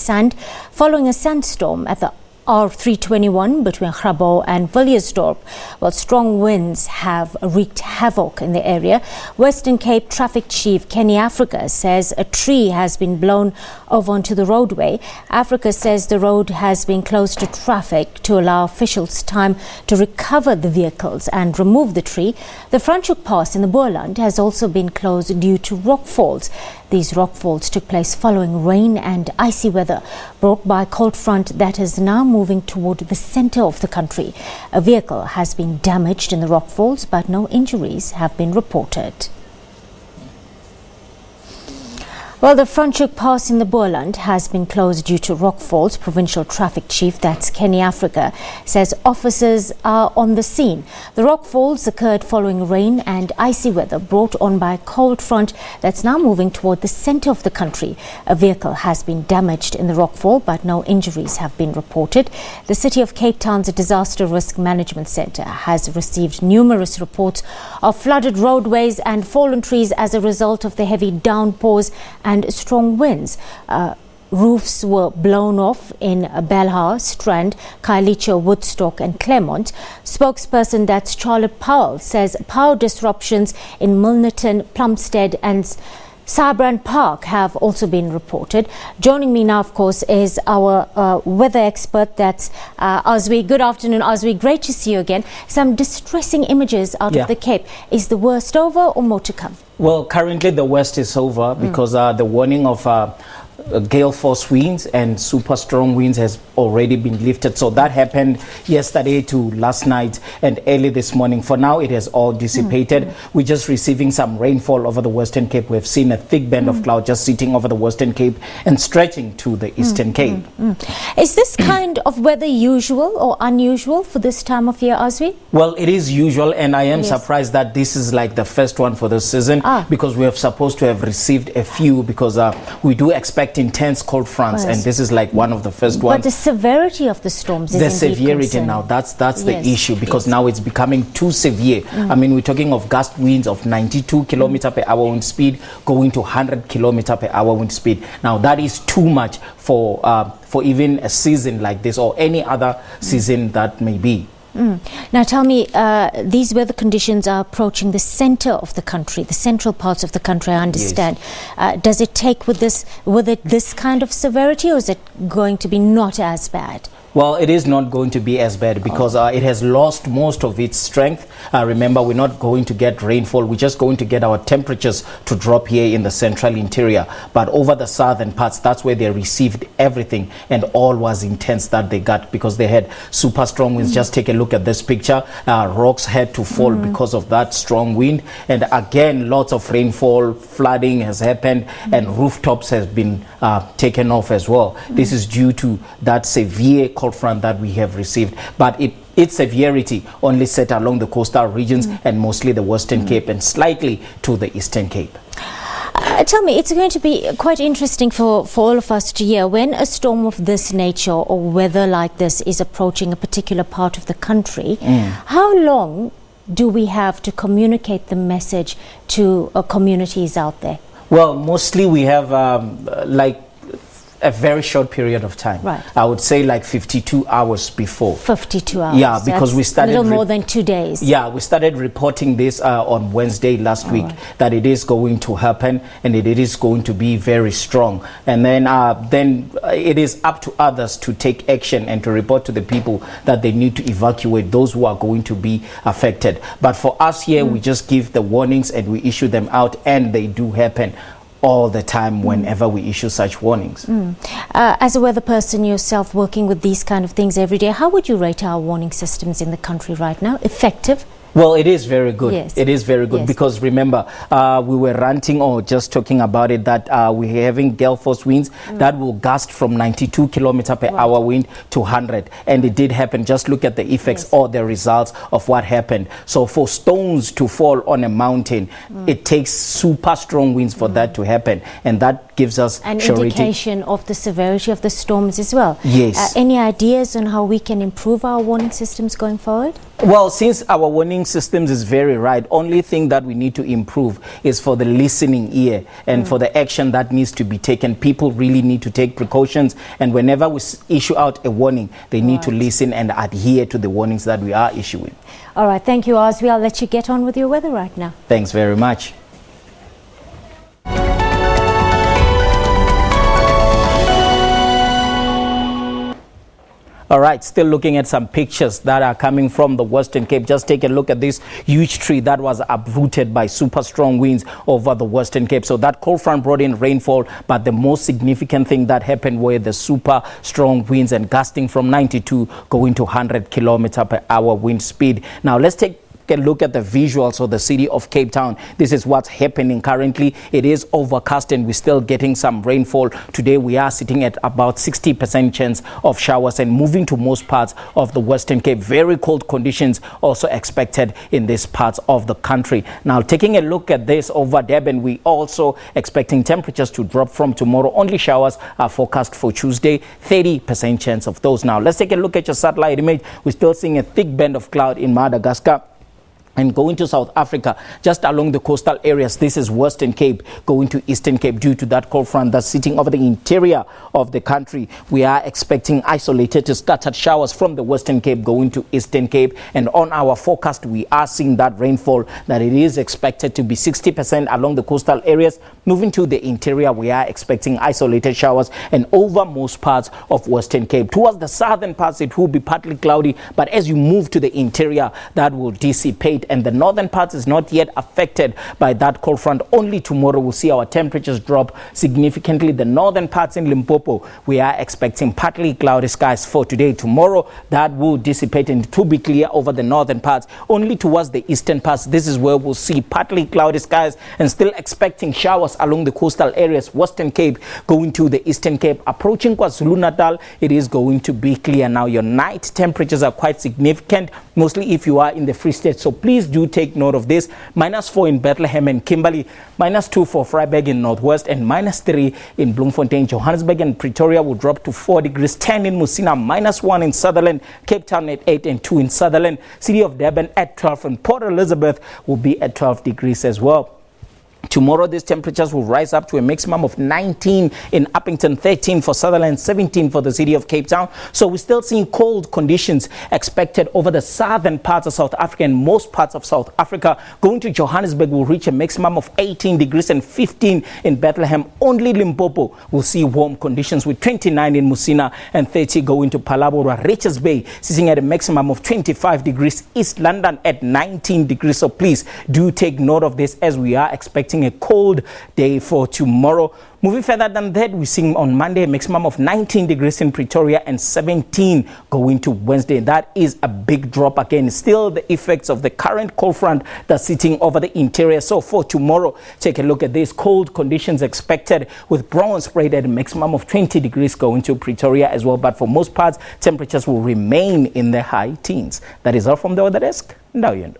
sand following a sandstorm at the R321 between Grabo and Villiersdorp. Well, strong winds have wreaked havoc in the area. Western Cape Traffic Chief Kenny Africa says a tree has been blown over onto the roadway. Africa says the road has been closed to traffic to allow officials time to recover the vehicles and remove the tree. The Franschhoek Pass in the Boerland has also been closed due to rockfalls. These rockfalls took place following rain and icy weather brought by a cold front that is now moving toward the center of the country. A vehicle has been damaged in the rockfalls, but no injuries have been reported. Well, the Franschhoek Pass in the Boerland has been closed due to rockfalls. Provincial Traffic Chief, that's Kenny Africa, says officers are on the scene. The rockfalls occurred following rain and icy weather brought on by a cold front that's now moving toward the center of the country. A vehicle has been damaged in the rockfall, but no injuries have been reported. The City of Cape Town's Disaster Risk Management Centre has received numerous reports of flooded roadways and fallen trees as a result of the heavy downpours and strong winds. Roofs were blown off in Belhar, Strand, Khayelitsha, Woodstock and Claremont. Spokesperson, that's Charlotte Powell, says power disruptions in Milnerton, Plumstead and Sabran Park have also been reported. Joining me now, of course, is our weather expert, that's Azwi. Good afternoon, Azwi. Great to see you again. Some distressing images out of the Cape. Is the worst over or more to come? Well, currently the worst is over because the warning of gale force winds and super strong winds has already been lifted. So that happened yesterday to last night and early this morning. For now, it has all dissipated. We're just receiving some rainfall over the Western Cape. We've seen a thick band of cloud just sitting over the Western Cape and stretching to the Eastern Cape. Is this kind of weather usual or unusual for this time of year, Azwi? Well, it is usual, and I am surprised that this is like the first one for this season because we are supposed to have received a few because we do expect intense cold fronts, and this is like one of the first ones. But the severity of the storms is the severity now, that's the issue, because now it's becoming too severe. I mean, we're talking of gust winds of 92 kilometer per hour wind speed going to 100 kilometer per hour wind speed. Now that is too much for even a season like this or any other season that may be. Now tell me, these weather conditions are approaching the center of the country, the central parts of the country, I understand. Does it take with it this kind of severity, or is it going to be not as bad? Well, it is not going to be as bad because it has lost most of its strength. Remember, we're not going to get rainfall. We're just going to get our temperatures to drop here in the central interior. But over the southern parts, that's where they received everything, and all was intense that they got because they had super strong winds. Just take a look at this picture. Rocks had to fall because of that strong wind. And again, lots of rainfall, flooding has happened, and rooftops has been taken off as well. This is due to that severe cold front that we have received, but its severity only set along the coastal regions and mostly the Western Cape and slightly to the Eastern Cape. Tell me, it's going to be quite interesting for all of us to hear when a storm of this nature or weather like this is approaching a particular part of the country. How long do we have to communicate the message to communities out there? Well, mostly we have like a very short period of time. I would say like 52 hours before. 52 hours. Yeah, because we started a little more than 2 days. Yeah, we started reporting this on Wednesday last week that it is going to happen and it is going to be very strong. And then it is up to others to take action and to report to the people that they need to evacuate those who are going to be affected. But for us here, we just give the warnings and we issue them out, and they do happen all the time whenever we issue such warnings. As a weather person yourself, working with these kind of things every day, how would you rate our warning systems in the country right now? Effective? Well, it is very good. Yes. It is very good because remember, we were ranting or just talking about it that we're having gale force winds that will gust from 92 kilometer per hour wind to 100. And it did happen. Just look at the effects or the results of what happened. So for stones to fall on a mountain, it takes super strong winds for that to happen. And that gives us an surety. indication of the severity of the storms as well. Yes. Any ideas on how we can improve our warning systems going forward? Well, since our warning systems is very right, only thing that we need to improve is for the listening ear and for the action that needs to be taken. People really need to take precautions, and whenever we issue out a warning, they need to listen and adhere to the warnings that we are issuing. All right, thank you, Azwi. I'll let you get on with your weather right now. Thanks very much. All right, still looking at some pictures that are coming from the Western Cape. Just take a look at this huge tree that was uprooted by super strong winds over the Western Cape. So that cold front brought in rainfall, but the most significant thing that happened were the super strong winds and gusting from 92 going to 100 kilometers per hour wind speed. Now let's take a look at the visuals of the city of Cape Town. This is what's happening currently. It is overcast and we're still getting some rainfall. Today we are sitting at about 60% chance of showers and moving to most parts of the Western Cape. Very cold conditions also expected in these parts of the country. Now taking a look at this over Durban, we also expecting temperatures to drop from tomorrow. Only showers are forecast for Tuesday, 30% chance of those. Now let's take a look at your satellite image. We're still seeing a thick band of cloud in Madagascar. And going to South Africa, just along the coastal areas, this is Western Cape going to Eastern Cape due to that cold front that's sitting over the interior of the country. We are expecting isolated to scattered showers from the Western Cape going to Eastern Cape. And on our forecast, we are seeing that rainfall that it is expected to be 60% along the coastal areas. Moving to the interior, we are expecting isolated showers and over most parts of Western Cape. Towards the southern parts, it will be partly cloudy, but as you move to the interior, that will dissipate. And the northern parts is not yet affected by that cold front. Only tomorrow we'll see our temperatures drop significantly. The northern parts in Limpopo, we are expecting partly cloudy skies for today. Tomorrow, that will dissipate and to be clear over the northern parts. Only towards the eastern parts, this is where we'll see partly cloudy skies and still expecting showers along the coastal areas. Western Cape going to the Eastern Cape. Approaching KwaZulu-Natal, it is going to be clear. Now, your night temperatures are quite significant, mostly if you are in the Free State. So please do take note of this. -4 in Bethlehem and Kimberley, -2 for Vryburg in Northwest, and -3 in Bloemfontein. Johannesburg and Pretoria will drop to 4 degrees, 10 in Musina, -1 in Sutherland, Cape Town at 8 and 2 in Sutherland, City of Durban at 12, and Port Elizabeth will be at 12 degrees as well. Tomorrow, these temperatures will rise up to a maximum of 19 in Uppington, 13 for Sutherland, 17 for the city of Cape Town. So we're still seeing cold conditions expected over the southern parts of South Africa and most parts of South Africa. Going to Johannesburg will reach a maximum of 18 degrees and 15 in Bethlehem. Only Limpopo will see warm conditions with 29 in Musina and 30 going to Palabora. Richards Bay sitting at a maximum of 25 degrees. East London at 19 degrees. So please do take note of this as we are expecting a cold day for tomorrow. Moving further than that, we're seeing on Monday a maximum of 19 degrees in Pretoria and 17 going to Wednesday. That is a big drop again. Still the effects of the current cold front that's sitting over the interior. So for tomorrow, take a look at these cold conditions expected with brown spread at a maximum of 20 degrees going to Pretoria as well. But for most parts, temperatures will remain in the high teens. That is all from the weather desk. Now you know.